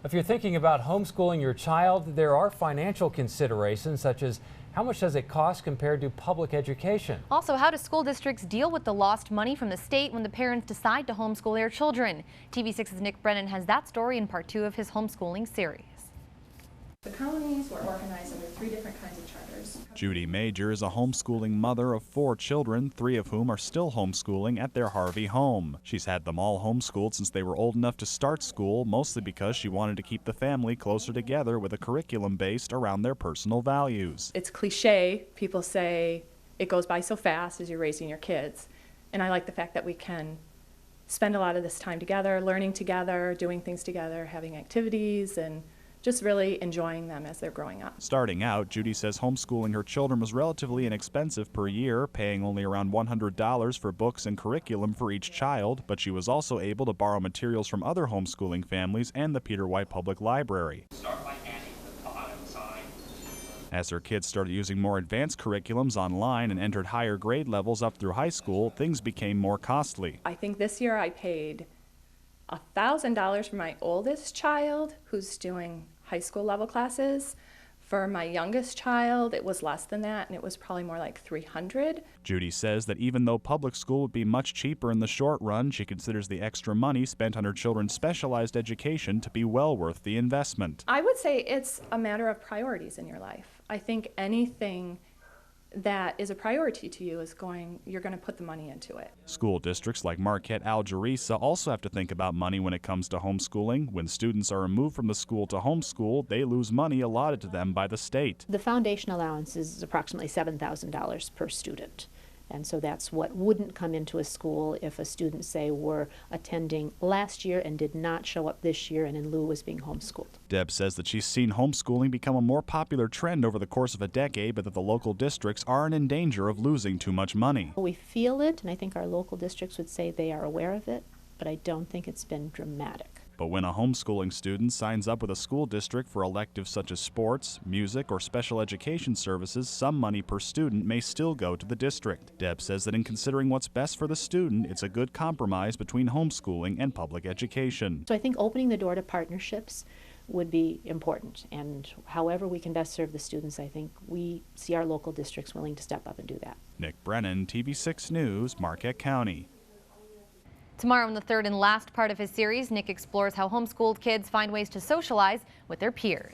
If you're thinking about homeschooling your child, there are financial considerations such as how much does it cost compared to public education? Also, how do school districts deal with the lost money from the state when the parents decide to homeschool their children? TV6's Nick Brennan has that story in part 2 of his homeschooling series. The colonies were organized under 3 different kinds of charters. Judy Major is a homeschooling mother of 4 children, 3 of whom are still homeschooling at their Harvey home. She's had them all homeschooled since they were old enough to start school, mostly because she wanted to keep the family closer together with a curriculum based around their personal values. It's cliche. People say it goes by so fast as you're raising your kids. And I like the fact that we can spend a lot of this time together, learning together, doing things together, having activities, and just really enjoying them as they're growing up. Starting out, Judy says homeschooling her children was relatively inexpensive per year, paying only around $100 for books and curriculum for each child, but she was also able to borrow materials from other homeschooling families and the Peter White Public Library. Start by adding the bottom side. As her kids started using more advanced curriculums online and entered higher grade levels up through high school, things became more costly. I think this year I paid $1,000 for my oldest child, who's doing high school level classes. For my youngest child, it was less than that, and it was probably more like $300. Judy says that even though public school would be much cheaper in the short run, she considers the extra money spent on her children's specialized education to be well worth the investment. I would say it's a matter of priorities in your life. I think anything that is a priority to you is you're going to put the money into it. School districts like Marquette Algerisa also have to think about money when it comes to homeschooling. When students are removed from the school to homeschool, they lose money allotted to them by the state. The foundation allowance is approximately $7,000 per student. And so that's what wouldn't come into a school if a student, say, were attending last year and did not show up this year and in lieu was being homeschooled. Deb says that she's seen homeschooling become a more popular trend over the course of a decade, but that the local districts aren't in danger of losing too much money. We feel it, and I think our local districts would say they are aware of it, but I don't think it's been dramatic. But when a homeschooling student signs up with a school district for electives such as sports, music, or special education services, some money per student may still go to the district. Deb says that in considering what's best for the student, it's a good compromise between homeschooling and public education. So I think opening the door to partnerships would be important, and however we can best serve the students, I think we see our local districts willing to step up and do that. Nick Brennan, TV6 News, Marquette County. Tomorrow, in the third and last part of his series, Nick explores how homeschooled kids find ways to socialize with their peers.